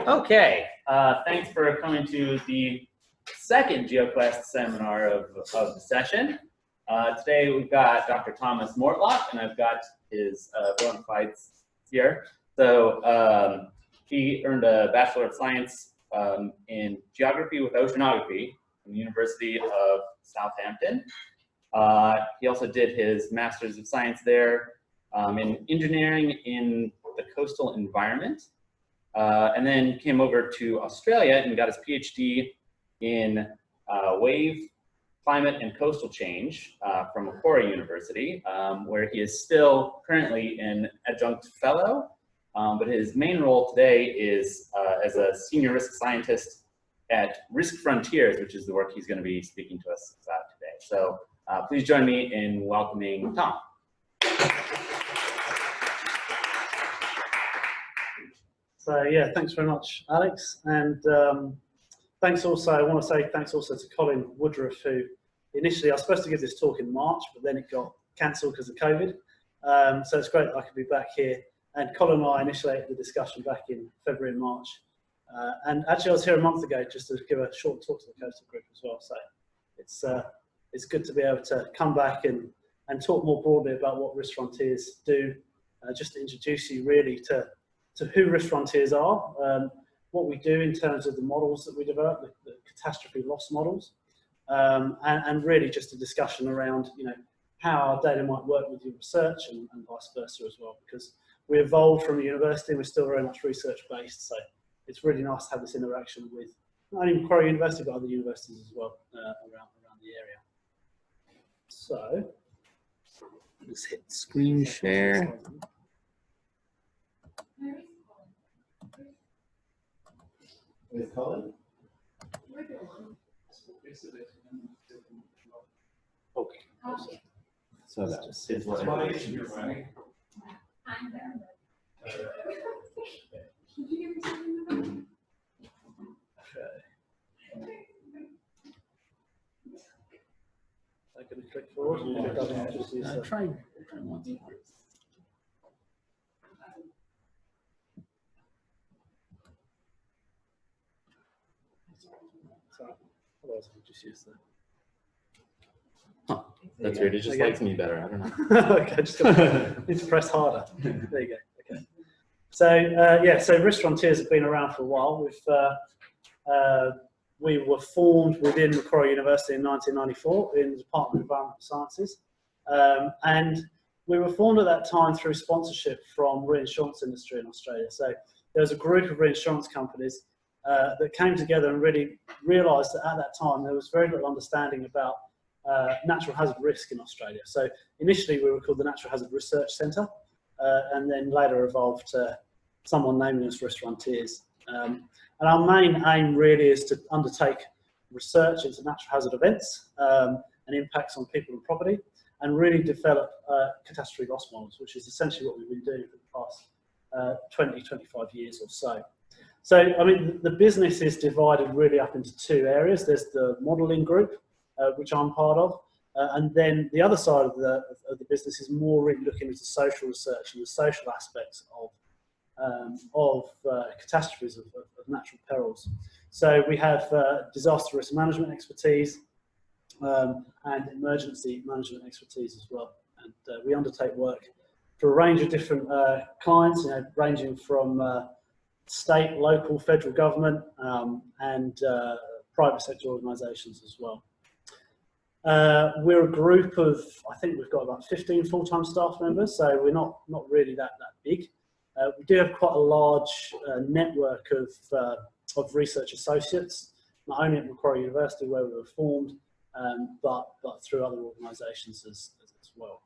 Okay, thanks for coming to the second GeoQuest seminar of the session. Today we've got Dr. Thomas Mortlock, and I've got his bona fides here. So he earned a Bachelor of Science in Geography with Oceanography from the University of Southampton. He also did his Master's of Science there in Engineering in the Coastal Environment. And then came over to Australia and got his PhD in wave, climate, and coastal change from Macquarie University, where he is still currently an adjunct fellow. But his main role today is as a senior risk scientist at Restauranteers, which is the work he's going to be speaking to us about today. So please join me in welcoming Tom. So yeah, thanks very much, Alex, and thanks also. I want to say thanks also to Colin Woodruff, who initially I was supposed to give this talk in March, but then it got cancelled because of COVID. So it's great that I could be back here. And Colin and I initiated the discussion back in February and March. And actually, I was here a month ago just to give a short talk to the Coastal Group as well. So it's good to be able to come back and talk more broadly about what Restauranteers do. Just to introduce you really to who Restauranteers are, what we do in terms of the models that we develop, the catastrophe loss models, and really just a discussion around, you know, how our data might work with your research and vice versa as well, because we evolved from a university and we're still very much research based. So it's really nice to have this interaction with not only Macquarie University, but other universities as well around the area. So Just hit screen share. With Colin? Okay. So that just is That's what why you're running. I'm going to click forward. try once more. Otherwise, we'll just use that. Huh, that's weird. It just likes me better. I don't know. Okay, just need to press harder. There you go. Okay. So yeah, so Restauranteers have been around for a while. We were formed within Macquarie University in 1994 in the Department of Environmental Sciences, and we were formed at that time through sponsorship from reinsurance industry in Australia. So there was a group of reinsurance companies that came together and really realised that at that time there was very little understanding about natural hazard risk in Australia. So initially we were called the Natural Hazard Research Centre, and then later evolved to someone naming us Restauranteers. And our main aim really is to undertake research into natural hazard events and impacts on people and property, and really develop catastrophe loss models, which is essentially what we've been doing for the past 20, 25 years or so. So, I mean, the business is divided really up into two areas. There's the modelling group, which I'm part of, and then the other side of the business is more really looking into social research and the social aspects of catastrophes, of natural perils. So we have disaster risk management expertise and emergency management expertise as well. And we undertake work for a range of different clients, you know, ranging from state, local, federal government, and private sector organisations as well. We're a group of, I think we've got about 15 full-time staff members, so we're not really that big. We do have quite a large network of research associates, not only at Macquarie University where we were formed, but through other organisations as well.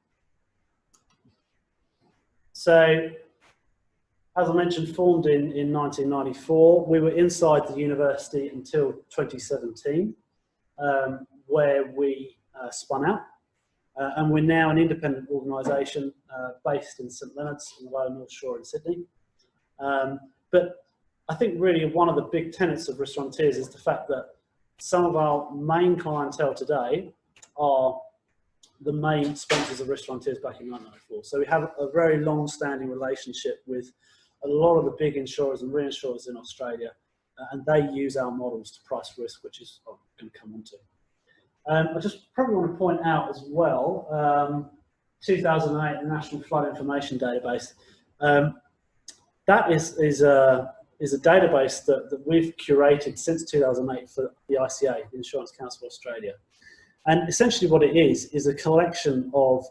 So, as I mentioned, formed in 1994. We were inside the university until 2017, where we spun out. And we're now an independent organisation based in St Leonards in the Lower North Shore in Sydney. But I think really one of the big tenets of Restauranteers is the fact that some of our main clientele today are the main sponsors of Restauranteers back in 1994. So we have a very long-standing relationship with a lot of the big insurers and reinsurers in Australia, and they use our models to price risk, which is what I'm going to come on to. I just probably want to point out as well, 2008, the National Flood Information Database. That is a database that we've curated since 2008 for the ICA, the Insurance Council of Australia. And essentially what it is a collection of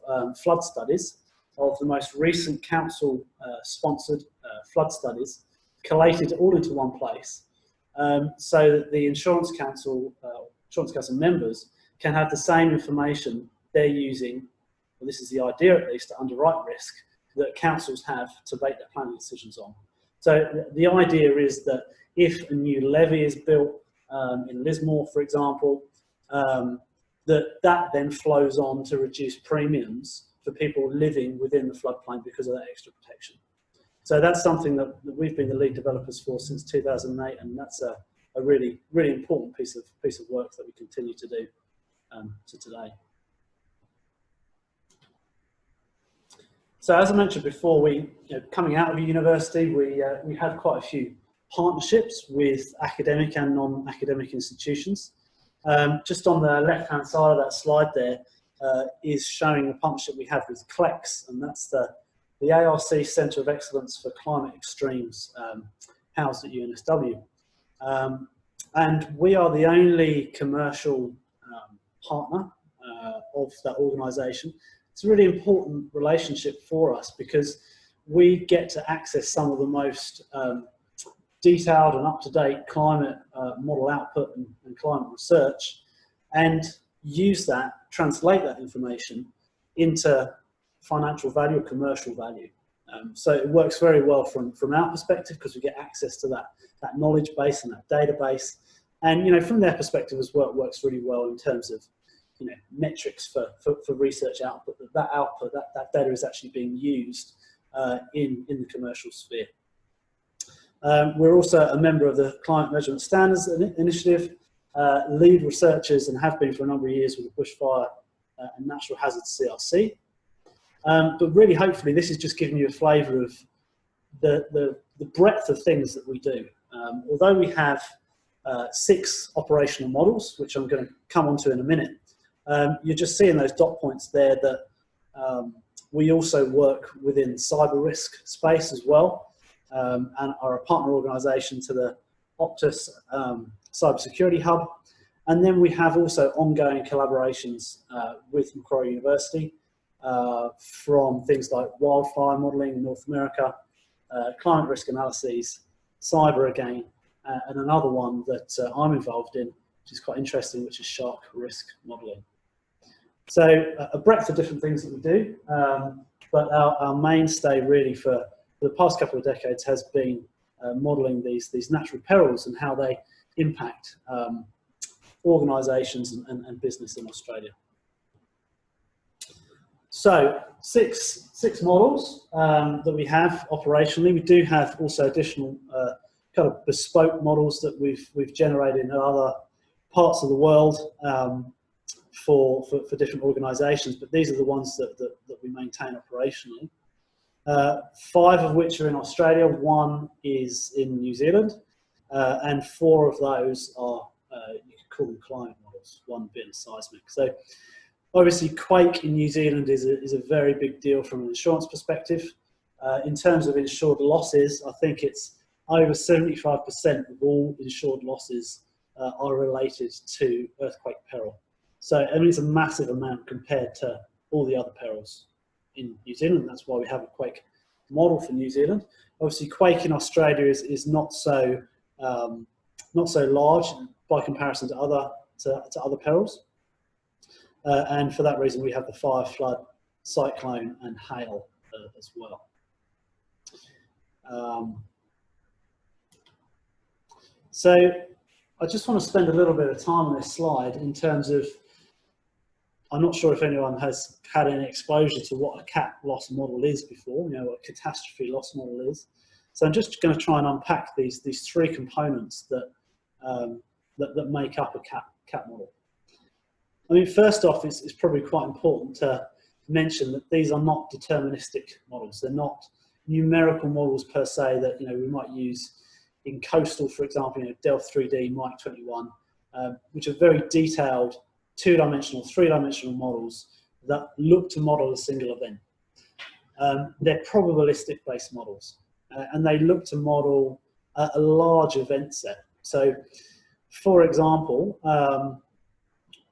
flood studies, of the most recent council-sponsored flood studies, collated all into one place, so that the Insurance Council members can have the same information they're using, well, this is the idea at least, to underwrite risk that councils have to make their planning decisions on. So the idea is that if a new levy is built in Lismore, for example, that then flows on to reduce premiums for people living within the floodplain because of that extra protection. So that's something that we've been the lead developers for since 2008, and that's a really, really important piece of work that we continue to do to today. So as I mentioned before, coming out of university, we had quite a few partnerships with academic and non-academic institutions. Just on the left-hand side of that slide there is showing a partnership we have with CLEX, and that's the ARC Centre of Excellence for Climate Extremes, housed at UNSW. And we are the only commercial partner of that organisation. It's a really important relationship for us because we get to access some of the most detailed and up-to-date climate model output and climate research, and use that, translate that information into financial value or commercial value. So it works very well from our perspective because we get access to that knowledge base and that database. And from their perspective as well, it works really well in terms of metrics for research output. That data is actually being used in the commercial sphere. We're also a member of the Climate Measurement Standards Initiative, lead researchers, and have been for a number of years with the Bushfire and Natural Hazards CRC. But really, hopefully, this is just giving you a flavour of the breadth of things that we do. Although we have 6 operational models, which I'm going to come on to in a minute, you're just seeing those dot points there that we also work within cyber risk space as well, and are a partner organisation to the Optus Cybersecurity Hub. And then we have also ongoing collaborations with Macquarie University from things like wildfire modelling in North America, climate risk analyses, cyber again, and another one that I'm involved in, which is quite interesting, which is shark risk modelling. So a breadth of different things that we do, but our mainstay really for the past couple of decades has been modelling these natural perils and how they impact organisations and business in Australia. So six models that we have operationally. We do have also additional kind of bespoke models that we've generated in other parts of the world for different organisations, but these are the ones that we maintain operationally. 5 of which are in Australia, 1 is in New Zealand, and 4 of those are, you could call them client models, 1 being seismic. So obviously quake in New Zealand is a very big deal from an insurance perspective. In terms of insured losses, I think it's over 75% of all insured losses are related to earthquake peril. So I mean, it's a massive amount compared to all the other perils in New Zealand. That's why we have a quake model for New Zealand. Obviously, quake in Australia is not so large by comparison to other perils, and for that reason, we have the fire, flood, cyclone, and hail as well. So I just want to spend a little bit of time on this slide in terms of, I'm not sure if anyone has had any exposure to what a cat loss model is before, what a catastrophe loss model is. So I'm just going to try and unpack these 3 components that make up a cat model. I mean, first off, it's probably quite important to mention that these are not deterministic models. They're not numerical models per se that we might use in coastal, for example, Delft 3D, Mike 21, which are very detailed two-dimensional, three-dimensional models that look to model a single event. They're probabilistic-based models, and they look to model a large event set. So, for example,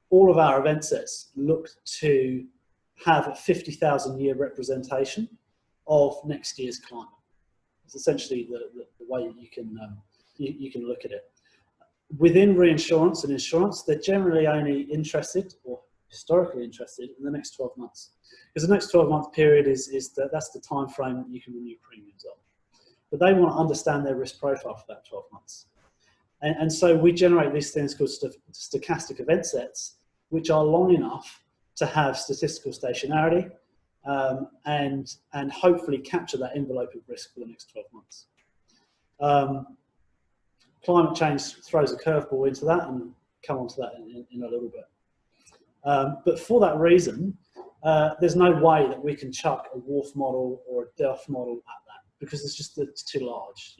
all of our event sets look to have a 50,000-year representation of next year's climate. It's essentially the way you can look at it. Within reinsurance and insurance, they're generally only interested, or historically interested, in the next 12 months. Because the next 12-month period that's the time frame that you can renew premiums on. But they want to understand their risk profile for that 12 months. And so we generate these things called stochastic event sets, which are long enough to have statistical stationarity and hopefully capture that envelope of risk for the next 12 months. Climate change throws a curveball into that, and we'll come on to that in a little bit. But for that reason, there's no way that we can chuck a WRF model or a Delft model at that, because it's too large.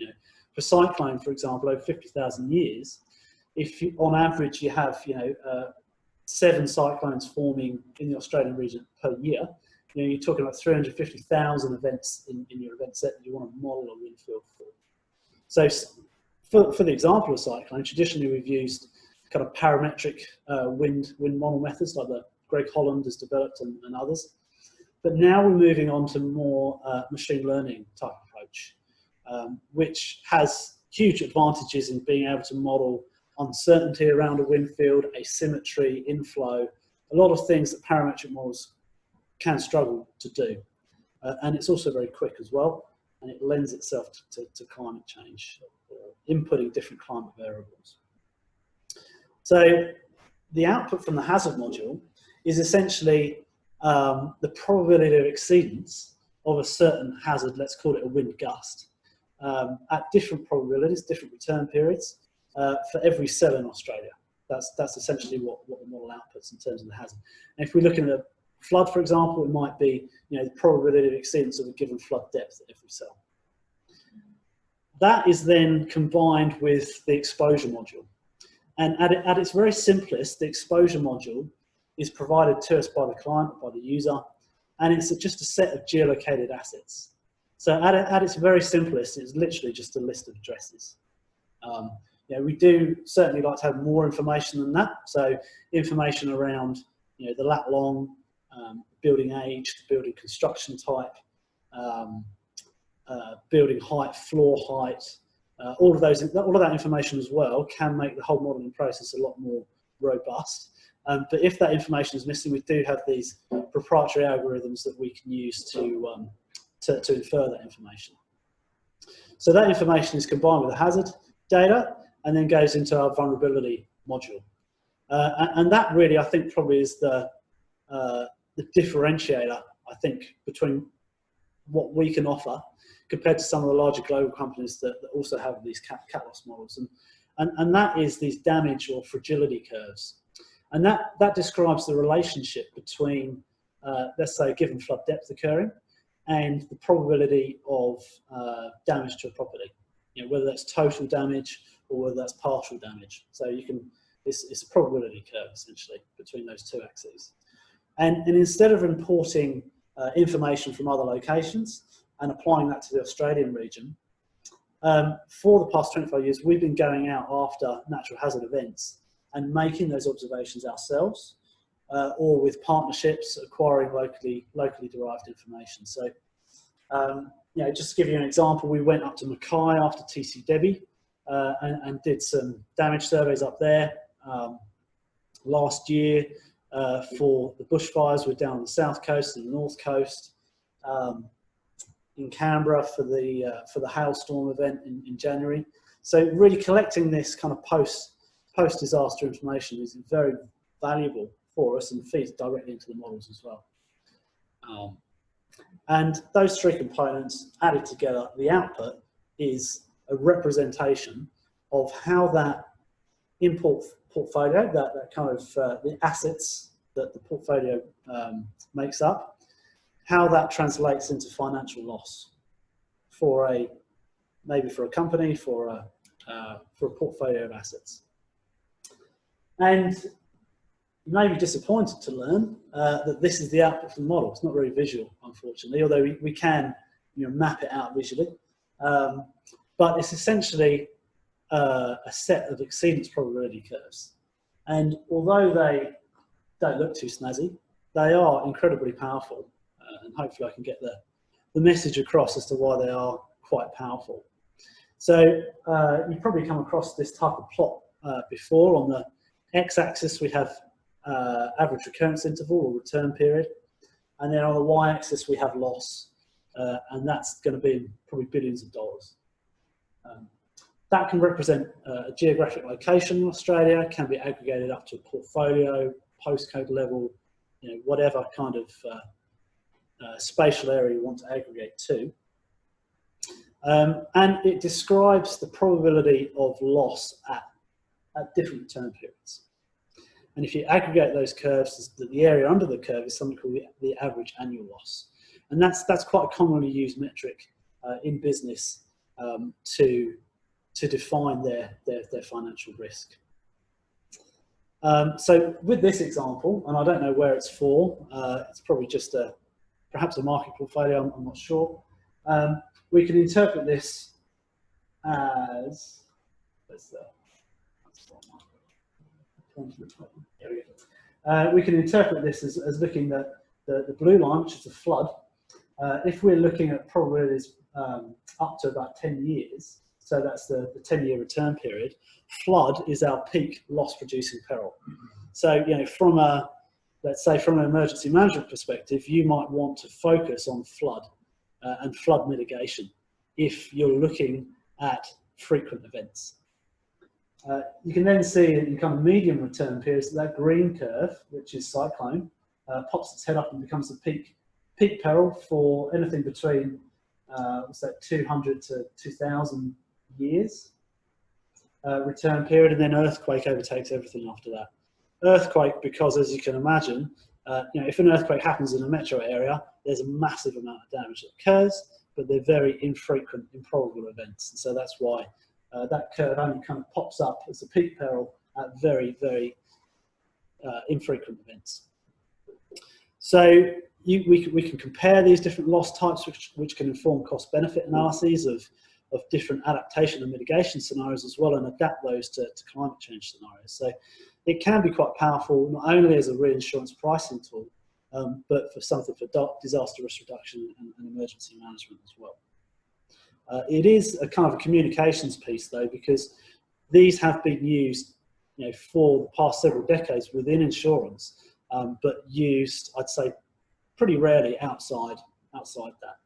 For cyclone, for example, over 50,000 years, if on average you have 7 cyclones forming in the Australian region per year, you're talking about 350,000 events in your event set that you want to model a wind field for. So for the example of cyclone, traditionally we've used kind of parametric wind model methods like the Greg Holland has developed and others. But now we're moving on to more machine learning type approach, which has huge advantages in being able to model uncertainty around a wind field, asymmetry, inflow, a lot of things that parametric models can struggle to do. And it's also very quick as well, and it lends itself to climate change, or inputting different climate variables. So the output from the hazard module is essentially the probability of exceedance of a certain hazard, let's call it a wind gust, at different probabilities, different return periods, for every cell in Australia. That's essentially what the model outputs in terms of the hazard. And if we're looking at a flood, for example, it might be the probability of exceedance of a given flood depth at every cell. That is then combined with the exposure module. And at its very simplest, the exposure module is provided to us by the client, by the user, and it's just a set of geolocated assets. So at its very simplest, it's literally just a list of addresses. We do certainly like to have more information than that. So information around the lat long, building age, building construction type, building height, floor height, all of that information as well can make the whole modelling process a lot more robust. But if that information is missing, we do have these proprietary algorithms that we can use to infer that information. So that information is combined with the hazard data and then goes into our vulnerability module. And that really, I think, probably is the differentiator, I think, between what we can offer compared to some of the larger global companies that also have these cat loss models. And that is these damage or fragility curves. And that describes the relationship between, let's say, a given flood depth occurring and the probability of damage to a property, whether that's total damage or whether that's partial damage. So it's a probability curve, essentially, between those two axes. And instead of importing information from other locations and applying that to the Australian region, for the past 25 years, we've been going out after natural hazard events and making those observations ourselves, or with partnerships, acquiring locally derived information. So, just to give you an example, we went up to Mackay after TC Debbie and did some damage surveys up there. Last year, for the bushfires, we're down on the south coast and the north coast. In Canberra for the hailstorm event in January. So really collecting this kind of post-disaster information is very valuable for us and feeds directly into the models as well. And those three components added together, the output is a representation of how that import portfolio, that kind of the assets that the portfolio makes up, how that translates into financial loss. maybe for a company, for a portfolio of assets. And you may be disappointed to learn that this is the output from the model. It's not very visual, unfortunately, although we can map it out visually. But it's essentially a set of exceedance probability curves. And although they don't look too snazzy, they are incredibly powerful. And hopefully I can get the message across as to why they are quite powerful. So you've probably come across this type of plot before. On the x-axis we have average recurrence interval or return period, and then on the y-axis we have loss, and that's going to be probably billions of dollars. That can represent a geographic location in Australia, can be aggregated up to a portfolio, postcode level, whatever kind of spatial area you want to aggregate to. And it describes the probability of loss at different return periods. And if you aggregate those curves, the area under the curve is something called the average annual loss. And that's quite a commonly used metric in business to define their financial risk. So with this example, and I don't know where it's for, it's probably just perhaps a market portfolio, I'm not sure. We can interpret this as, we can interpret this as looking at the blue line, which is the flood. If we're looking at probabilities up to about 10 years, so that's the 10-year return period, flood is our peak loss-producing peril. So, let's say from an emergency management perspective, you might want to focus on flood and flood mitigation if you're looking at frequent events. You can then see in kind of medium return periods that green curve, which is cyclone, pops its head up and becomes the peak peril for anything between 200 to 2,000 years return period, and then earthquake overtakes everything after that. Earthquake, because as you can imagine, if an earthquake happens in a metro area, there's a massive amount of damage that occurs, but they're very infrequent, improbable events. And so that's why that curve only kind of pops up as a peak peril at very, very infrequent events. So we can compare these different loss types, which can inform cost-benefit analyses of different adaptation and mitigation scenarios as well, and adapt those to climate change scenarios. So it can be quite powerful, not only as a reinsurance pricing tool, but for something for disaster risk reduction and emergency management as well. It is a kind of a communications piece though, because these have been used for the past several decades within insurance, but used, I'd say, pretty rarely outside that.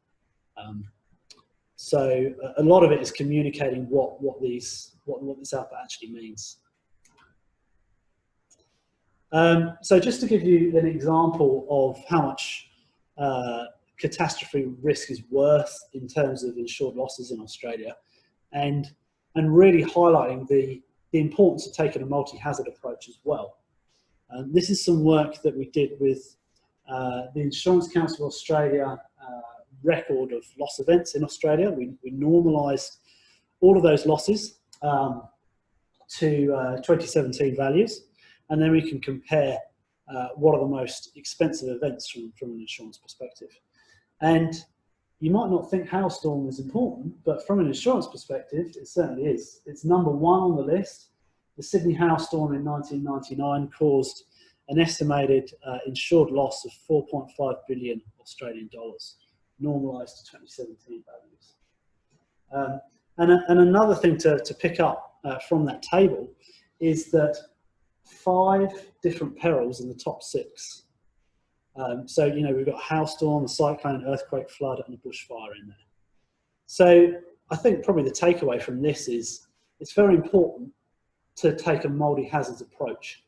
So a lot of it is communicating what this output actually means. So just to give you an example of how much catastrophe risk is worth in terms of insured losses in Australia, and really highlighting the importance of taking a multi-hazard approach as well. This is some work that we did with the Insurance Council of Australia record of loss events in Australia. We normalised all of those losses to 2017 values, and then we can compare what are the most expensive events from an insurance perspective. And you might not think hailstorm is important, but from an insurance perspective, it certainly is. It's number one on the list. The Sydney hailstorm in 1999 caused an estimated insured loss of 4.5 billion Australian dollars, normalised to 2017 values. And another thing to pick up from that table is that 5 different perils in the top 6. So, we've got hailstorm, a cyclone, earthquake, flood, and a bushfire in there. So I think probably the takeaway from this is it's very important to take a multi-hazards approach.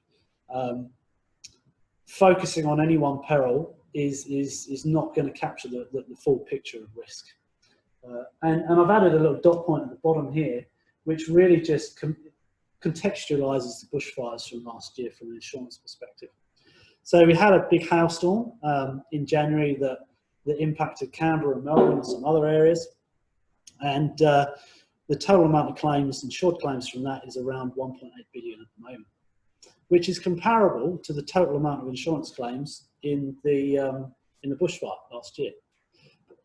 Focusing on any one peril is not going to capture the full picture of risk. And I've added a little dot point at the bottom here, which really just contextualises the bushfires from last year from an insurance perspective. So we had a big hailstorm in January that impacted Canberra and Melbourne and some other areas. And the total amount of claims, insured claims from that, is around 1.8 billion at the moment, which is comparable to the total amount of insurance claims in the bushfire last year.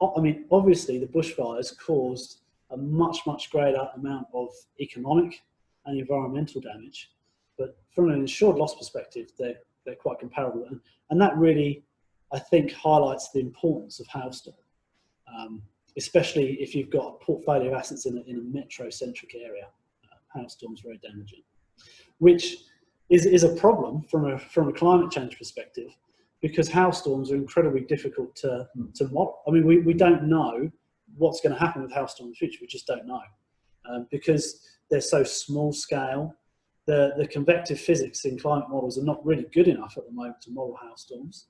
I mean, obviously the bushfires caused a much, much greater amount of economic and environmental damage, but from an insured loss perspective, they're quite comparable. And that really, I think, highlights the importance of hailstorm, especially if you've got a portfolio of assets in a metro-centric area. Hailstorm's very damaging, which is a problem from a climate change perspective, because hailstorms are incredibly difficult to model. I mean, we don't know what's going to happen with hailstorms in the future. We just don't know, because they're so small scale. The convective physics in climate models are not really good enough at the moment to model hailstorms,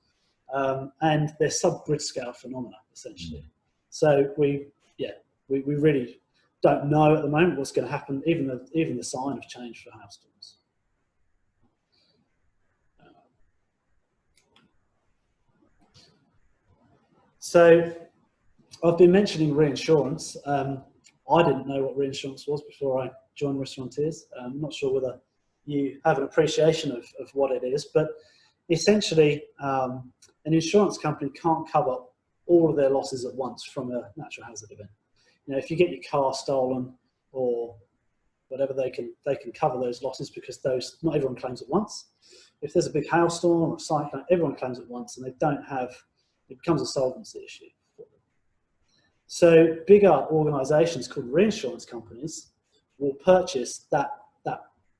and they're sub-grid scale phenomena essentially. So we really don't know at the moment what's going to happen, even the sign of change for hailstorms. So I've been mentioning reinsurance. I didn't know what reinsurance was before I joined Restauranteers. I'm not sure whether you have an appreciation of what it is, but essentially an insurance company can't cover all of their losses at once from a natural hazard event. You know, if you get your car stolen or whatever, they can cover those losses, because not everyone claims at once. If there's a big hailstorm or cyclone, everyone claims at once, and they don't have, it becomes a solvency issue for them. So bigger organisations called reinsurance companies will purchase that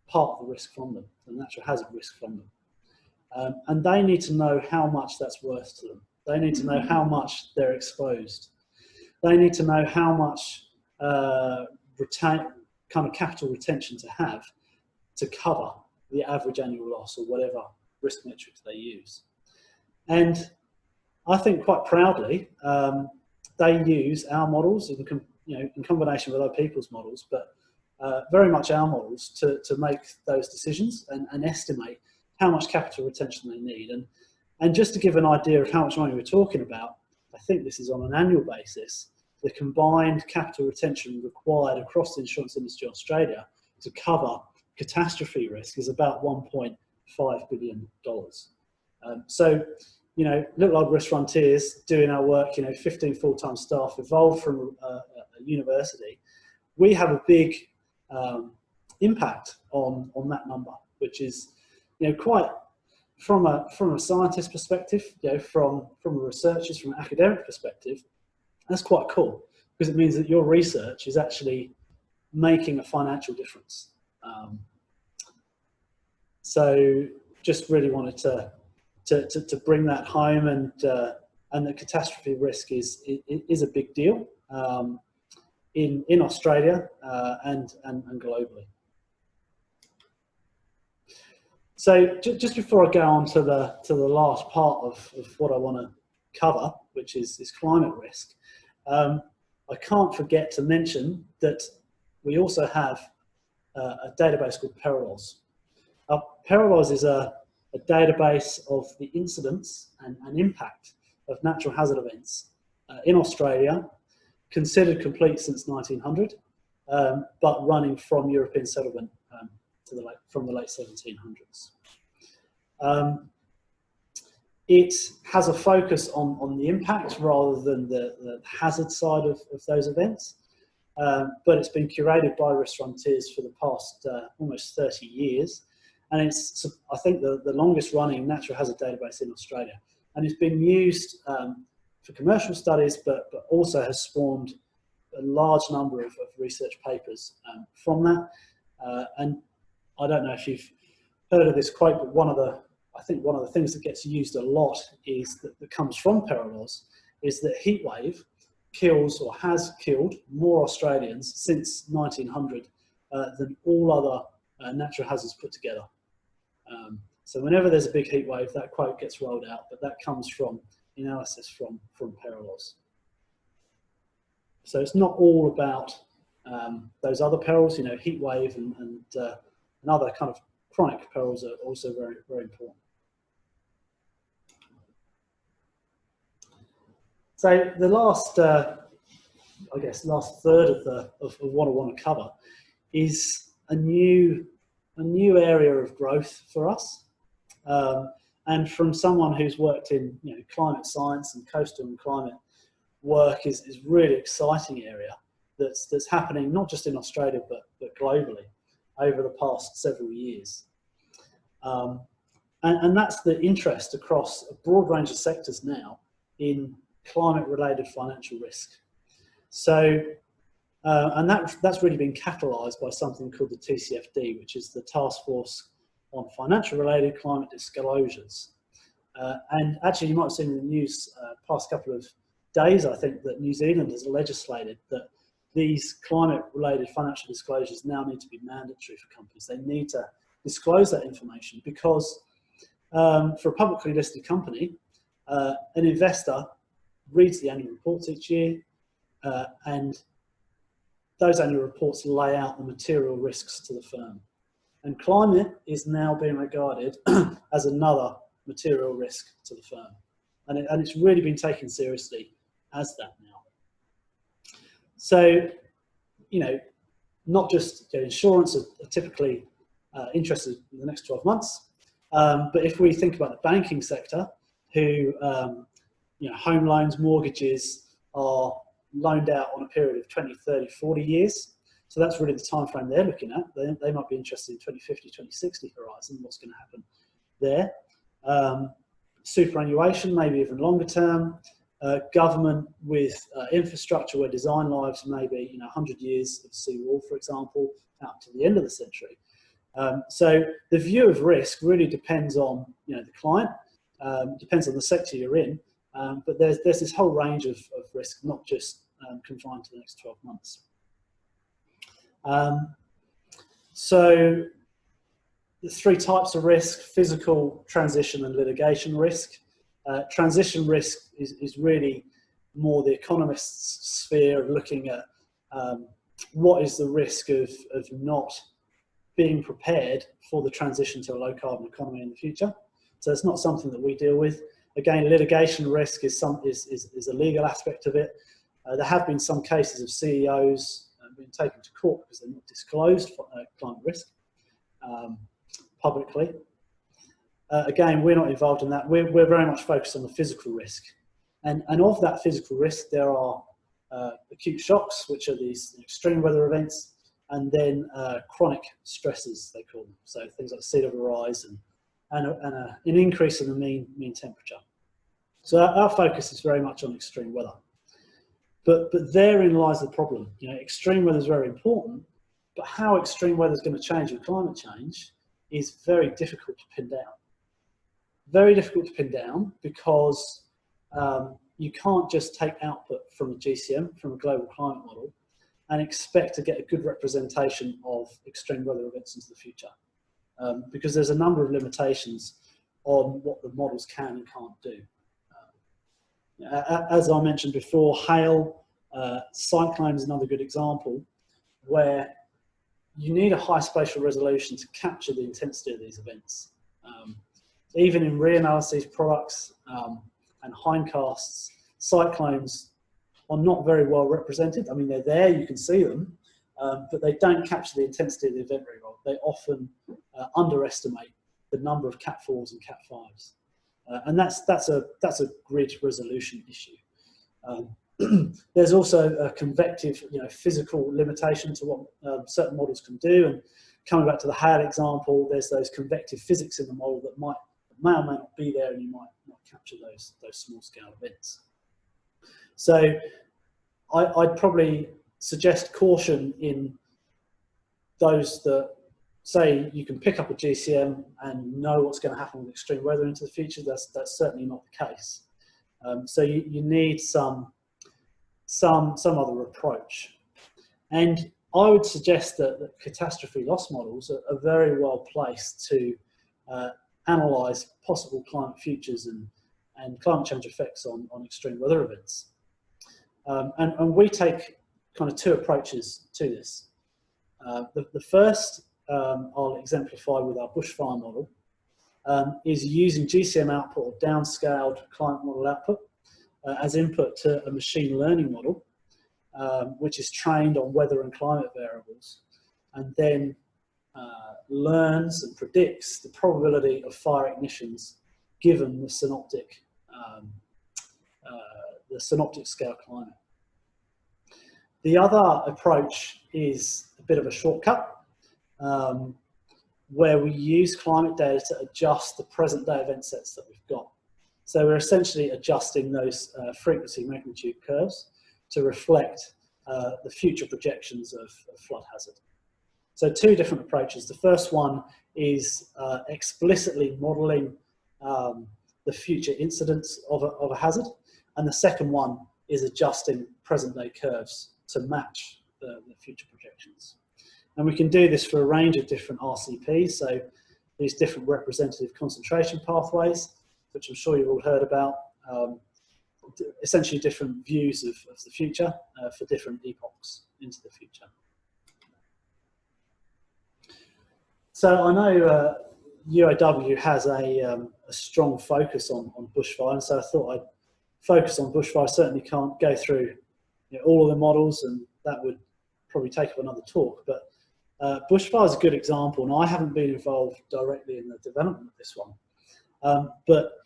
part of the risk from them, the natural hazard risk from them. And they need to know how much that's worth to them. They need to know how much they're exposed. They need to know how much kind of capital retention to have to cover the average annual loss or whatever risk metrics they use. And I think quite proudly, they use our models in combination with other people's models, but very much our models to make those decisions and estimate how much capital retention they need. And just to give an idea of how much money we're talking about, I think this is on an annual basis, the combined capital retention required across the insurance industry in Australia to cover catastrophe risk is about $1.5 billion. So, you know, little old Restauranteers doing our work, 15 full-time staff, evolved from a university. We have a big impact on that number, which is, quite, from a scientist perspective, from a researcher's, from an academic perspective, that's quite cool, because it means that your research is actually making a financial difference. So just really wanted to bring that home, and the catastrophe risk is a big deal in Australia and globally. So just before I go on to the last part of what I want to cover, which is climate risk, I can't forget to mention that we also have a database called Peril-Oz. Peril-Oz is a database of the incidence and impact of natural hazard events in Australia, considered complete since 1900, but running from European settlement from the late 1700s. It has a focus on the impact rather than the hazard side of those events, but it's been curated by Restauranteers for the past almost 30 years. And it's, I think, the longest running natural hazard database in Australia. And it's been used for commercial studies, but also has spawned a large number of research papers from that. And I don't know if you've heard of this quote, but I think one of the things that gets used a lot is that comes from Peril-Oz is that heat wave kills or has killed more Australians since 1900 than all other natural hazards put together. So whenever there's a big heat wave, that quote gets rolled out, but that comes from analysis from Peril-Oz. So it's not all about those other perils, heat wave and other kind of chronic perils are also very, very important. So the last I guess, last third of what I want to cover is a new area of growth for us. And from someone who's worked in climate science and coastal and climate work is really exciting area that's happening not just in Australia but globally over the past several years. And that's the interest across a broad range of sectors now in climate-related financial risk. So, and that's really been catalysed by something called the TCFD, which is the Task Force on Financial-Related Climate Disclosures. And actually, you might have seen in the news past couple of days, I think, that New Zealand has legislated that these climate-related financial disclosures now need to be mandatory for companies. They need to disclose that information because for a publicly listed company, an investor reads the annual reports each year, and those annual reports lay out the material risks to the firm. And climate is now being regarded as another material risk to the firm. And it's really been taken seriously as that now. So, not just insurance are typically interested in the next 12 months, but if we think about the banking sector, who, home loans, mortgages are loaned out on a period of 20, 30, 40 years. So that's really the time frame they're looking at. They might be interested in 2050, 2060 horizon, what's going to happen there. Superannuation, maybe even longer term. Government with infrastructure where design lives may be 100 years of seawall, for example, out to the end of the century. So the view of risk really depends on the client, depends on the sector you're in, but there's this whole range of risk, not just confined to the next 12 months. So the three types of risk: physical, transition and litigation risk. Transition risk is really more the economist's sphere of looking at what is the risk of not being prepared for the transition to a low carbon economy in the future. So it's not something that we deal with. Again, litigation risk is a legal aspect of it. There have been some cases of CEOs being taken to court because they're not disclosed climate risk publicly. Again, we're not involved in that. We're very much focused on the physical risk. And of that physical risk, there are acute shocks, which are these extreme weather events, and then chronic stresses, they call them. So things like sea level rise and an increase in the mean temperature. So our focus is very much on extreme weather. But therein lies the problem. Extreme weather is very important, but how extreme weather is going to change with climate change is very difficult to pin down. Very difficult to pin down because you can't just take output from a GCM, from a global climate model, and expect to get a good representation of extreme weather events into the future. Because there's a number of limitations on what the models can and can't do. As I mentioned before, hail, cyclone is another good example where you need a high spatial resolution to capture the intensity of these events. Even in reanalysis products and hindcasts, cyclones are not very well represented. I mean, they're there, you can see them, but they don't capture the intensity of the event very well. They often underestimate the number of Cat 4s and Cat 5s. And that's a grid resolution issue. There's also a convective, physical limitation to what certain models can do. And coming back to the hail example, there's those convective physics in the model that may or may not be there, and you might not capture those small scale events. So I'd probably suggest caution in those that say you can pick up a GCM and know what's going to happen with extreme weather into the future. That's certainly not the case. So you need some other approach. And I would suggest that catastrophe loss models are very well placed to analyse possible climate futures and climate change effects on extreme weather events. And we take kind of two approaches to this. The first I'll exemplify with our Bushfire model is using GCM output or downscaled climate model output as input to a machine learning model. which is trained on weather and climate variables, and then learns and predicts the probability of fire ignitions given the synoptic scale climate. The other approach is a bit of a shortcut, where we use climate data to adjust the present day event sets that we've got. So we're essentially adjusting those frequency magnitude curves to reflect the future projections of flood hazard. So two different approaches. The first one is explicitly modelling the future incidence of a hazard, and the second one is adjusting present day curves to match the future projections. And we can do this for a range of different RCPs, so these different representative concentration pathways, which I'm sure you've all heard about, essentially different views of the future for different epochs into the future. So I know UAW has a strong focus on bushfire, and so I thought I'd focus on bushfire. I certainly can't go through all of the models, and that would probably take up another talk, but bushfire is a good example, and I haven't been involved directly in the development of this one, but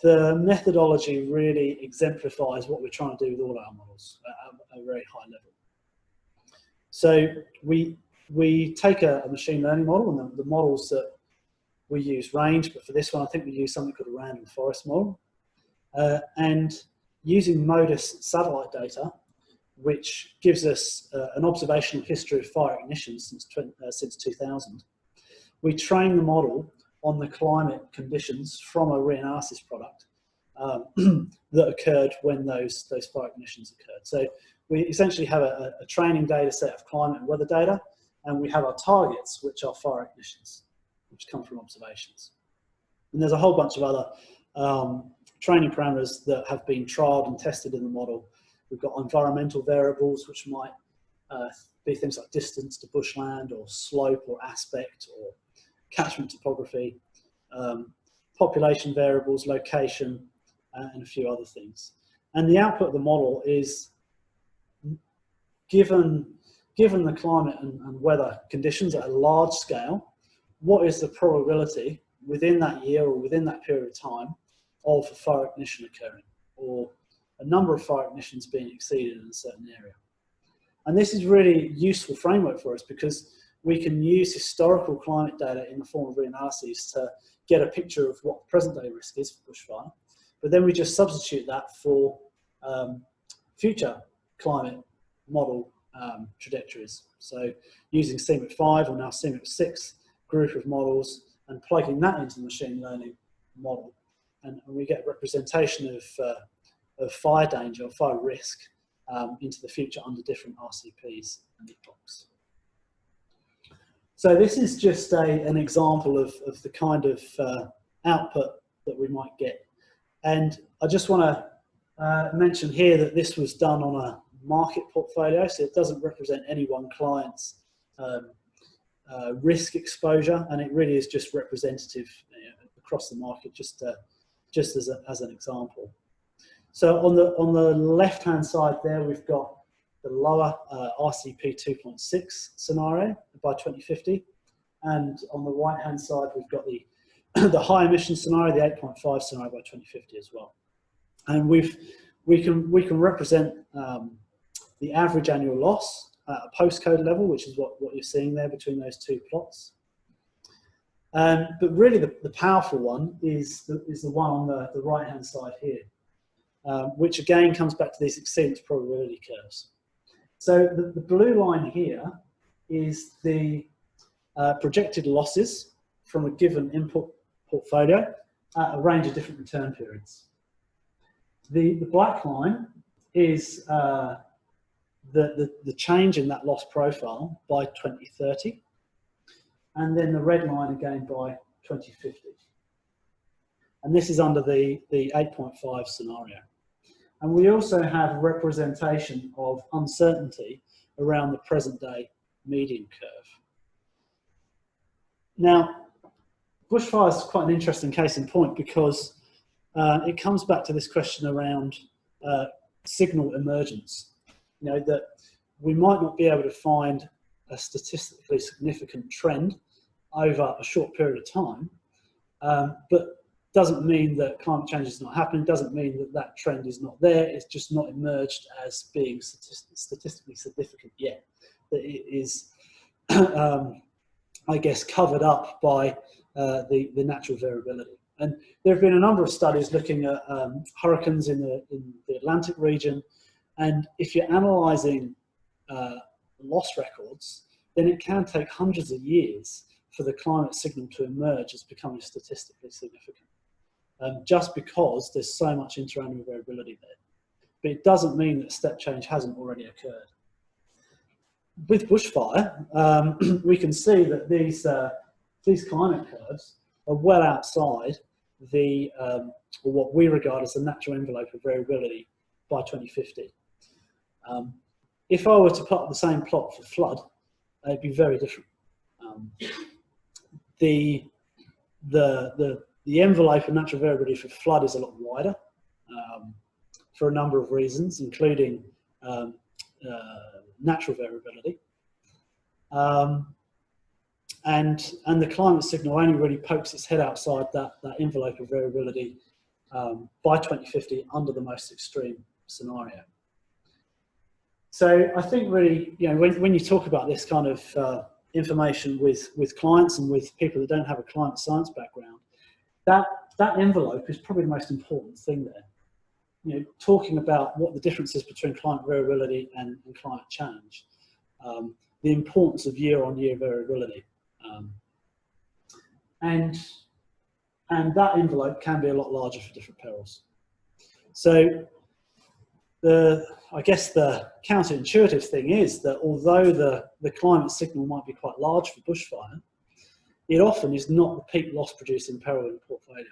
the methodology really exemplifies what we're trying to do with all our models at a very high level. So we take a machine learning model, and the models that we use range, but for this one I think we use something called a random forest model, and using MODIS satellite data, which gives us an observational history of fire ignitions since 2000, we train the model on the climate conditions from a reanalysis product that occurred when those fire ignitions occurred. So we essentially have a training data set of climate and weather data, and we have our targets, which are fire ignitions, which come from observations. And there's a whole bunch of other training parameters that have been trialed and tested in the model. We've got environmental variables, which might be things like distance to bushland, or slope or aspect, or catchment topography, population variables, location, and a few other things. And the output of the model is, given the climate and weather conditions at a large scale, what is the probability within that year or within that period of time of a fire ignition occurring, or a number of fire ignitions being exceeded in a certain area. And this is really useful framework for us, because we can use historical climate data in the form of reanalyses to get a picture of what the present day risk is for bushfire, but then we just substitute that for future climate model trajectories. So using CMIP5 or now CMIP6 group of models and plugging that into the machine learning model, and we get representation of fire danger or fire risk into the future under different RCPs and epochs. So this is just an example of the kind of output that we might get. And I just want to mention here that this was done on a market portfolio, so it doesn't represent any one client's risk exposure, and it really is just representative across the market, just as an example. So on the left-hand side there, we've got the lower RCP 2.6 scenario by 2050, and on the right-hand side, we've got the high emission scenario, the 8.5 scenario by 2050 as well. And we can represent the average annual loss at a postcode level, which is what you're seeing there between those two plots. But really the powerful one is the one on the right-hand side here, which again comes back to these exceedance probability curves. So the blue line here is the projected losses from a given input portfolio at a range of different return periods. The black line is the change in that loss profile by 2030, and then the red line again by 2050. And this is under the 8.5 scenario. And we also have representation of uncertainty around the present day median curve. Now, bushfire is quite an interesting case in point, because it comes back to this question around signal emergence. that we might not be able to find a statistically significant trend over a short period of time, but doesn't mean that climate change is not happening, doesn't mean that that trend is not there, it's just not emerged as being statistically significant yet. That it is, I guess, covered up by the natural variability. And there have been a number of studies looking at hurricanes in the Atlantic region, and if you're analysing loss records, then it can take hundreds of years for the climate signal to emerge as becoming statistically significant, just because there's so much interannual variability there. But it doesn't mean that step change hasn't already occurred. With bushfire, we can see that these climate curves are well outside or what we regard as the natural envelope of variability by 2050. If I were to plot the same plot for flood, it'd be very different. The envelope of natural variability for flood is a lot wider for a number of reasons, including natural variability. And the climate signal only really pokes its head outside that envelope of variability by 2050 under the most extreme scenario. So I think really, when you talk about this kind of information with clients and with people that don't have a climate science background, that envelope is probably the most important thing there. Talking about what the difference is between climate variability and climate change, the importance of year-on-year variability, and that envelope can be a lot larger for different perils. So I guess the counterintuitive thing is that although the climate signal might be quite large for bushfire, it often is not the peak loss producing peril in the portfolio,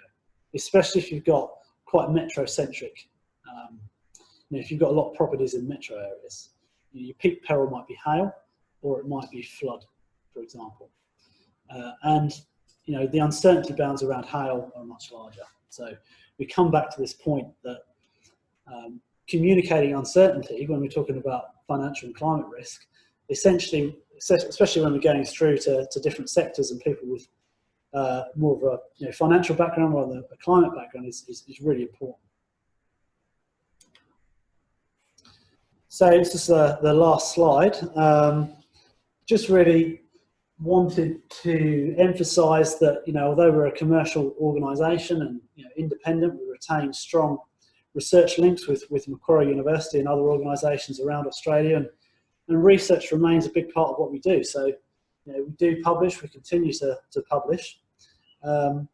especially if you've got quite metrocentric. If you've got a lot of properties in metro areas, your peak peril might be hail, or it might be flood, for example. And the uncertainty bounds around hail are much larger. So we come back to this point that communicating uncertainty when we're talking about financial and climate risk, essentially, especially when we're going through to different sectors and people with more of a financial background rather than a climate background, is really important. So this is the last slide. Just really wanted to emphasise that although we're a commercial organisation and independent, we retain strong research links with Macquarie University and other organisations around Australia, and research remains a big part of what we do. So we do publish, we continue to publish, and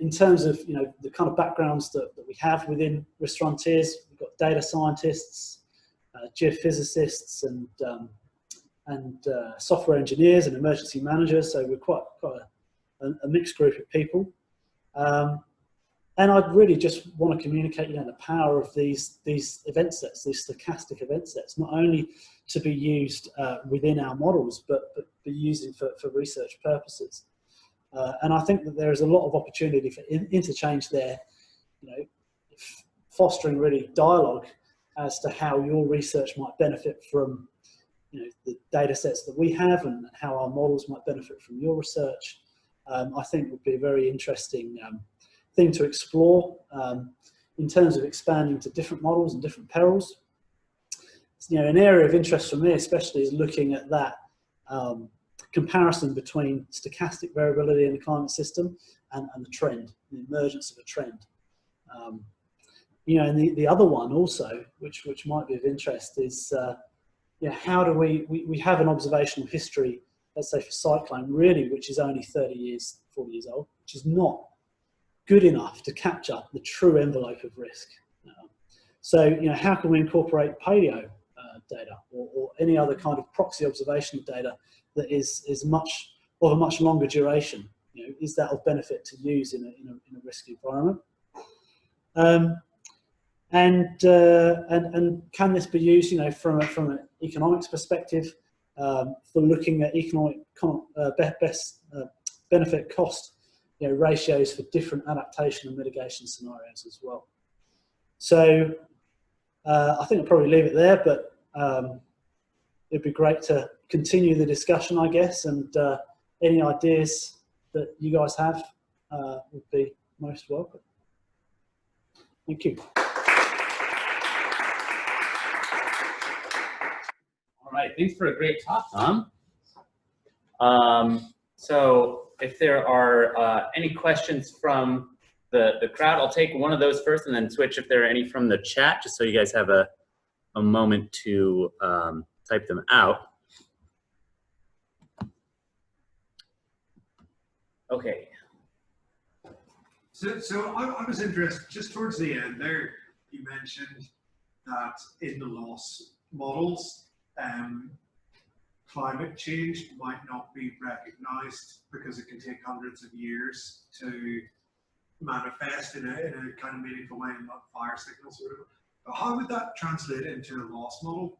in terms of the kind of backgrounds that we have within Restauranteers, we've got data scientists, geophysicists, and software engineers and emergency managers. So we're quite a mixed group of people. And I'd really just want to communicate, the power of these event sets, these stochastic event sets, not only to be used within our models, but be used for research purposes. And I think that there is a lot of opportunity for interchange there, fostering really dialogue as to how your research might benefit from the data sets that we have, and how our models might benefit from your research. I think would be a very interesting thing to explore in terms of expanding to different models and different perils. An area of interest for me especially is looking at that comparison between stochastic variability in the climate system and the trend, the emergence of a trend. And the other one also, which might be of interest, is how do we have an observational history, let's say for cyclone, really, which is only 30 years, 40 years old, which is not good enough to capture the true envelope of risk. So how can we incorporate paleo data or any other kind of proxy observational data that is of a much longer duration? Is that of benefit to use in a risky environment? And can this be used, from an economics perspective, for looking at economic best benefit cost ratios for different adaptation and mitigation scenarios as well? So I think I'll probably leave it there, but it'd be great to continue the discussion, I guess, and any ideas that you guys have would be most welcome. Thank you. All right, thanks for a great talk, Tom. So if there are any questions from the crowd, I'll take one of those first and then switch if there are any from the chat, just so you guys have a moment to type them out. Okay. So I was interested, just towards the end there, you mentioned that in the loss models, climate change might not be recognized because it can take hundreds of years to manifest in a kind of meaningful way, and not fire signals or whatever. But how would that translate into a loss model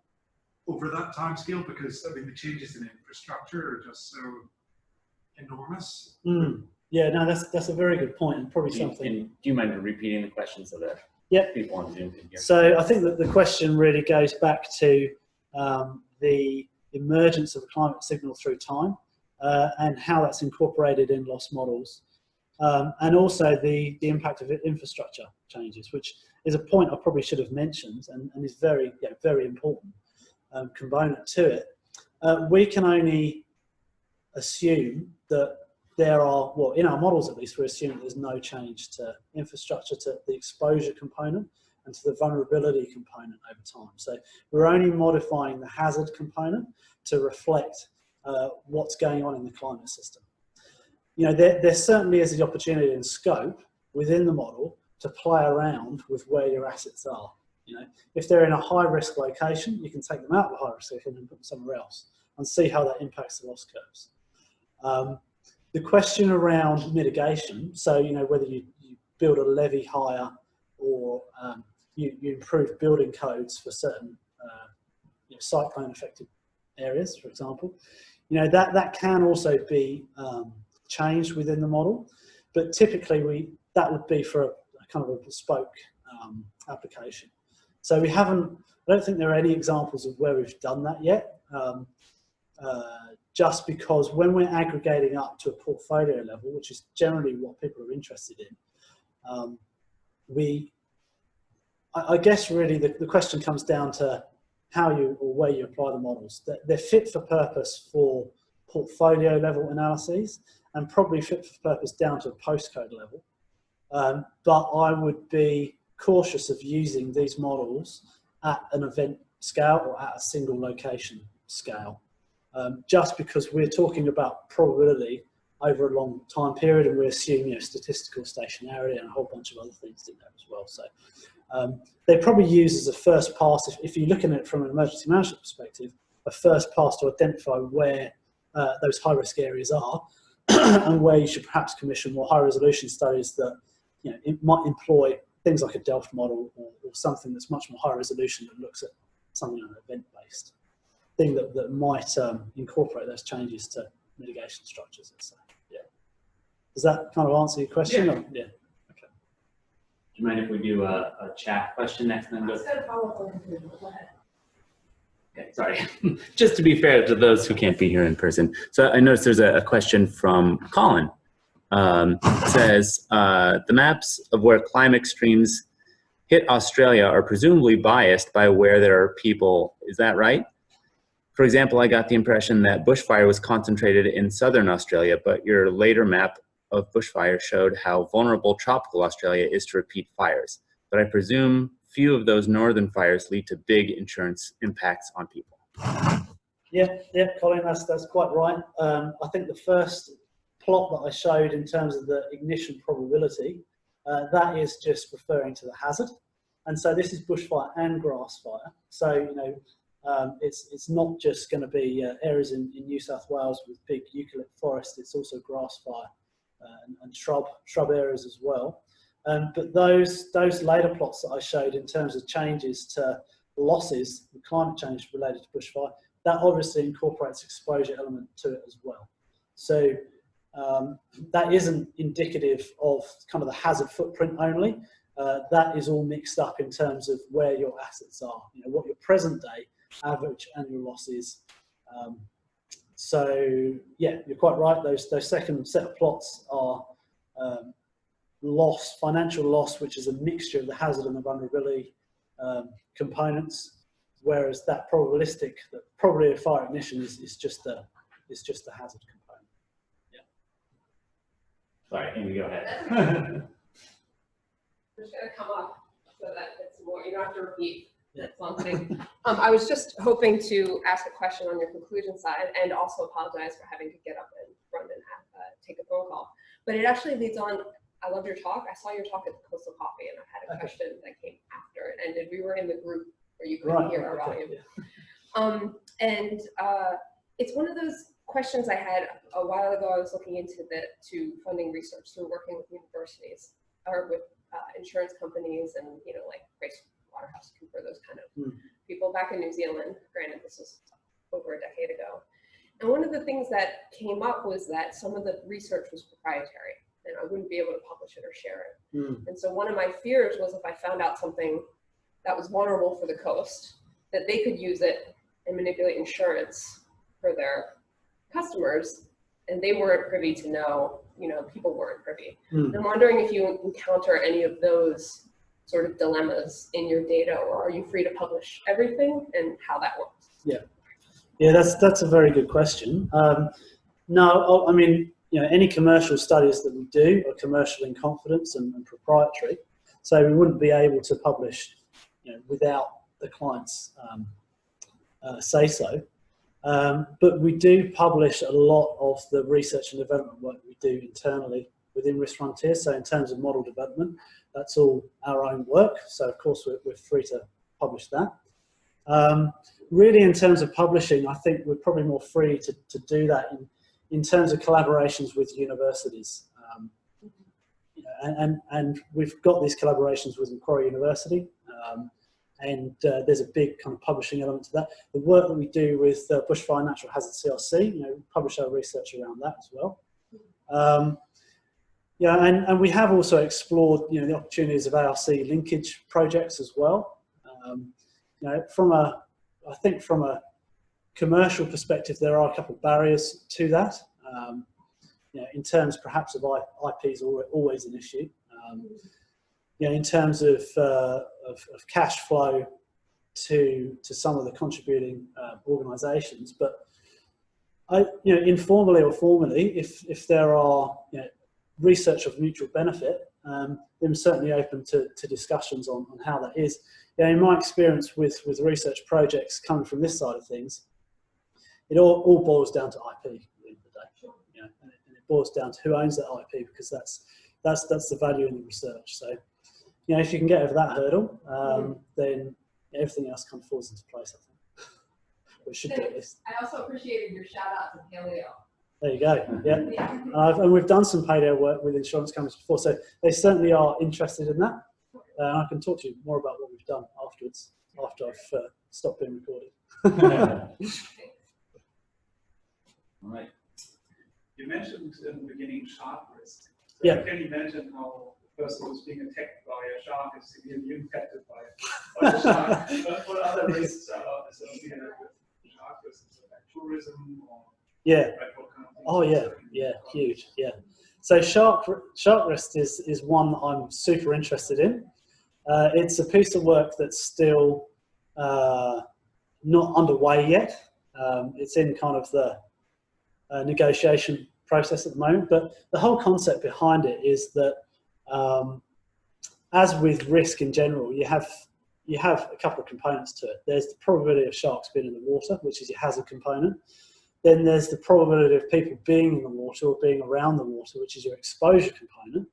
over that time scale? Because I mean, the changes in infrastructure are just so enormous. Yeah, no, that's a very good point, and probably something. And do you mind repeating the question so that people on Zoom can hear? So I think that the question really goes back to the emergence of a climate signal through time and how that's incorporated in loss models, and also the impact of infrastructure changes, which is a point I probably should have mentioned and is very important component to it. We can only assume that there are, well, in our models at least, we're assuming there's no change to infrastructure, to the exposure component, and to the vulnerability component over time. So we're only modifying the hazard component to reflect what's going on in the climate system. You know, there certainly is the opportunity and scope within the model to play around with where your assets are. You know, if they're in a high-risk location, you can take them out of the high-risk location and put them somewhere else and see how that impacts the loss curves. The question around mitigation, so, you know, whether you build a levy higher or you improve building codes for certain cyclone-affected areas, for example, you know, that can also be changed within the model, but typically that would be for a kind of a bespoke application. So we haven't, I don't think there are any examples of where we've done that yet, just because when we're aggregating up to a portfolio level, which is generally what people are interested in, I guess really the question comes down to how you or where you apply the models. They're fit for purpose for portfolio level analyses and probably fit for purpose down to a postcode level. But I would be cautious of using these models at an event scale or at a single location scale, just because we're talking about probability over a long time period, and we assume, you know, statistical stationarity and a whole bunch of other things in there as well. So they probably use as a first pass, if you're looking at it from an emergency management perspective, a first pass to identify where those high-risk areas are and where you should perhaps commission more high-resolution studies that, you know, it might employ things like a Delft model or something that's much more high-resolution that looks at something on an event-based thing that might incorporate those changes to mitigation structures, let's say. Yeah. Does that kind of answer your question? Yeah. Or? Yeah. Okay. Do you mind if we do a chat question next and then go? I was going to follow up on you. Go ahead. Okay, sorry. Just to be fair to those who can't be here in person. So I noticed there's a question from Colin. Says, the maps of where climate extremes hit Australia are presumably biased by where there are people. Is that right? For example, I got the impression that bushfire was concentrated in southern Australia, but your later map of bushfire showed how vulnerable tropical Australia is to repeat fires. But I presume few of those northern fires lead to big insurance impacts on people. Yeah, Colin, that's quite right. I think the first plot that I showed in terms of the ignition probability, that is just referring to the hazard. And so this is bushfire and grass fire. So, you know, it's not just going to be areas in New South Wales with big eucalypt forest, it's also grass fire and shrub areas as well. But those later plots that I showed in terms of changes to losses, the climate change related to bushfire, that obviously incorporates exposure element to it as well. So that isn't indicative of kind of the hazard footprint only. that is all mixed up in terms of where your assets are, what your present day average annual loss is. So yeah, you're quite right. Those second set of plots are financial loss, which is a mixture of the hazard and the vulnerability components, whereas that probability of fire ignition is just a hazard component. Yeah. Sorry, Amy, go ahead. I'm just going to come up so that it's more, you don't have to repeat. Yeah. Something. I was just hoping to ask a question on your conclusion side, and also apologize for having to get up and run and take a phone call. But it actually leads on. I loved your talk. I saw your talk at the Coastal Coffee, and I had a question that came after it ended. We were in the group where you couldn't hear our volume. Yeah. It's one of those questions I had a while ago. I was looking into funding research through working with universities or with insurance companies, and like Waterhouse Cooper, those kind of people back in New Zealand. Granted, this was over a decade ago. And one of the things that came up was that some of the research was proprietary, and I wouldn't be able to publish it or share it. And so one of my fears was if I found out something that was vulnerable for the coast, that they could use it and manipulate insurance for their customers, and they weren't privy to know, people weren't privy. And I'm wondering if you encounter any of those sort of dilemmas in your data, or are you free to publish everything, and how that works? Yeah, that's a very good question. No, I mean, any commercial studies that we do are commercial in confidence and proprietary, so we wouldn't be able to publish, without the client's say so. But we do publish a lot of the research and development work we do internally within Restauranteers. So in terms of model development, that's all our own work. So of course we're free to publish that. Really, in terms of publishing, I think we're probably more free to do that in terms of collaborations with universities. And we've got these collaborations with Macquarie University, and there's a big kind of publishing element to that. The work that we do with Bushfire Natural Hazard CRC, we publish our research around that as well. Yeah, and we have also explored, the opportunities of ARC linkage projects as well. I think from a commercial perspective, there are a couple of barriers to that. In terms perhaps of IP is always an issue. In terms of cash flow to some of the contributing organisations, but informally or formally, if there are research of mutual benefit, then I'm certainly open to discussions on how that is. In my experience with research projects coming from this side of things, it all boils down to IP at the end of the day. And it boils down to who owns that IP, because that's the value in the research. So, if you can get over that hurdle, then everything else kind of falls into place, I think. Or it should do at least. I also appreciated your shout out to paleo. There you go. Yeah, and we've done some paleo work with insurance companies before, so they certainly are interested in that. I can talk to you more about what we've done afterwards, after I've stopped being recorded. All right. You mentioned in the beginning shark risk. So Yeah. I can imagine how the person who's being attacked by a shark is severely impacted by the shark. What other risks are associated with shark risks, like tourism or Yeah. what kind of things? Oh yeah, huge. Yeah. So shark risk is one that I'm super interested in. It's a piece of work that's still not underway yet. It's in kind of the negotiation process at the moment, but the whole concept behind it is that, as with risk in general, you have a couple of components to it. There's the probability of sharks being in the water, which is your hazard component. Then there's the probability of people being in the water or being around the water, which is your exposure component.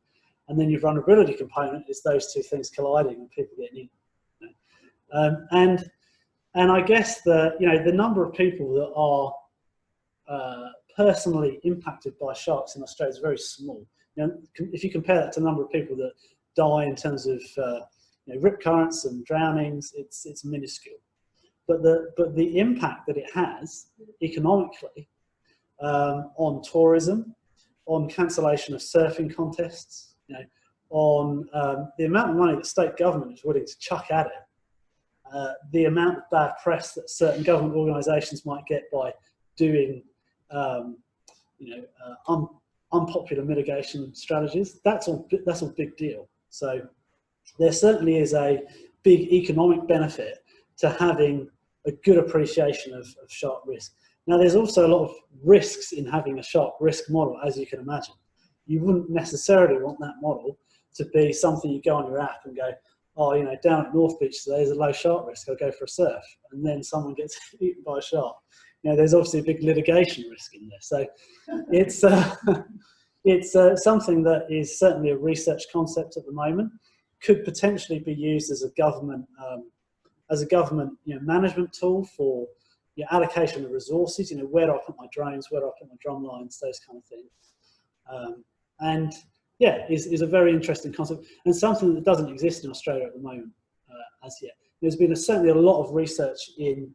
And then your vulnerability component is those two things colliding and people getting in. And I guess the number of people that are personally impacted by sharks in Australia is very small. If you compare that to the number of people that die in terms of rip currents and drownings, it's minuscule. But the impact that it has economically on tourism, on cancellation of surfing contests, on the amount of money that state government is willing to chuck at it, the amount of bad press that certain government organisations might get by doing, unpopular mitigation strategies. That's all big deal. So there certainly is a big economic benefit to having a good appreciation of shark risk. Now, there's also a lot of risks in having a shark risk model, as you can imagine. You wouldn't necessarily want that model to be something you go on your app and go, oh, down at North Beach today there's a low shark risk, I'll go for a surf, and then someone gets eaten by a shark. There's obviously a big litigation risk in there. So it's something that is certainly a research concept at the moment, could potentially be used as a government management tool for allocation of resources. Where do I put my drones, where do I put my drum lines, those kind of things. And yeah, is a very interesting concept and something that doesn't exist in Australia at the moment as yet. There's been certainly a lot of research in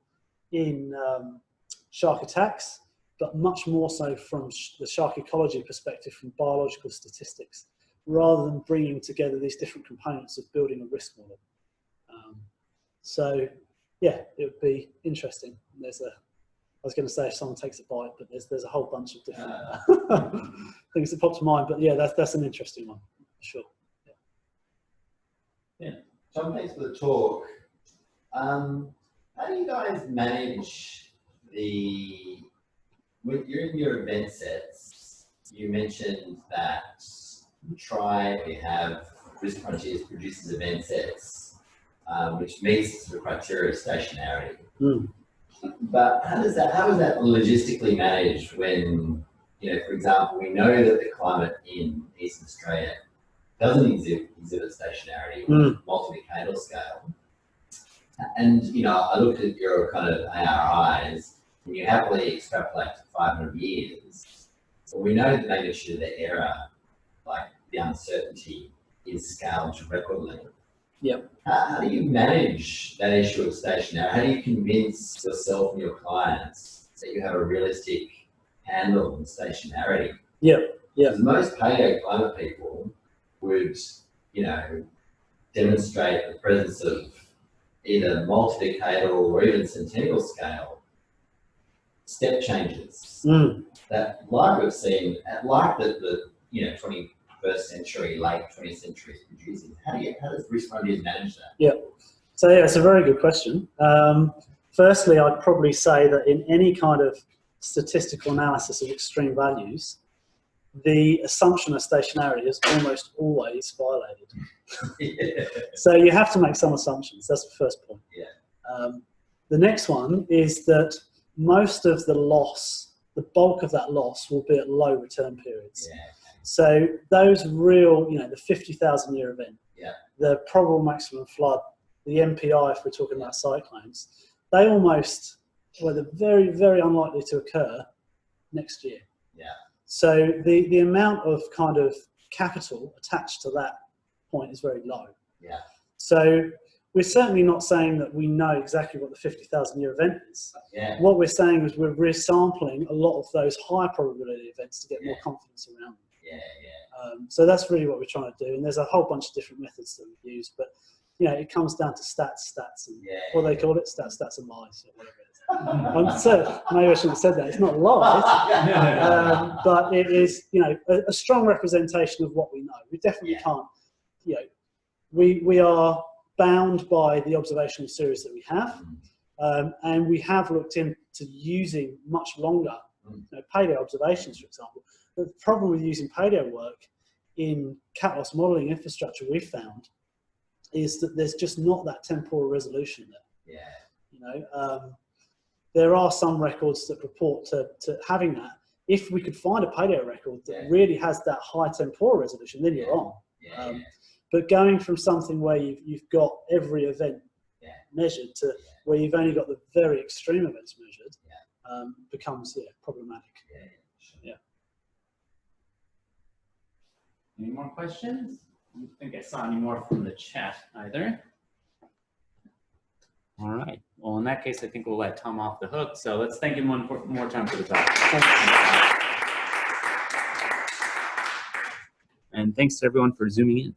shark attacks, but much more so from the shark ecology perspective, from biological statistics, rather than bringing together these different components of building a risk model. So yeah, it would be interesting. I was going to say if someone takes a bite, but there's a whole bunch of different things that pop to mind. But yeah, that's an interesting one, for sure. Yeah. Tom, thanks for the talk. How do you guys manage when you're in your event sets? You mentioned that we have Restauranteers produces event sets, which meets the criteria of stationarity. But how is that logistically managed when, for example, we know that the climate in Eastern Australia doesn't exhibit stationarity on a multi-decadal scale? And, I looked at your kind of ARIs, and you happily extrapolate to 500 years. But we know the magnitude of the error, like the uncertainty, is scaled to record length. Yep. How do you manage that issue of stationarity? How do you convince yourself and your clients that you have a realistic handle on stationarity? Yeah. Because most paleoclimate people would, demonstrate the presence of either multi-decadal or even centennial scale step changes that, like we've seen, like the 21st century, late 20th century is producing. How does Restauranteers manage that? Yeah. So yeah, it's a very good question. Firstly, I'd probably say that in any kind of statistical analysis of extreme values, the assumption of stationarity is almost always violated. Yeah. So you have to make some assumptions. That's the first point. Yeah. The next one is that most of the loss, the bulk of that loss, will be at low return periods. Yeah. So those real, the 50,000 year event, the probable maximum flood, the MPI, if we're talking about cyclones, they're very, very unlikely to occur next year. Yeah. So the amount of kind of capital attached to that point is very low. Yeah. So we're certainly not saying that we know exactly what the 50,000 year event is. Yeah. What we're saying is we're resampling a lot of those high probability events to get more confidence around them. Yeah. So that's really what we're trying to do. And there's a whole bunch of different methods that we use, but it comes down to stats, and what they call it, stats and lies, or whatever it is. So maybe I shouldn't have said that. It's not lies, but it is, a strong representation of what we know. We definitely can't, we are bound by the observational series that we have, and we have looked into using much longer paleo observations, for example. The problem with using paleo work in cat loss modelling infrastructure we've found is that there's just not that temporal resolution there. Yeah. There are some records that purport to having that. If we could find a paleo record that really has that high temporal resolution, then you're on. But going from something where you've got every event measured to where you've only got the very extreme events measured becomes problematic. Yeah. Any more questions? I don't think I saw any more from the chat either. All right. Well, in that case, I think we'll let Tom off the hook. So let's thank him one more time for the talk. And thanks to everyone for zooming in.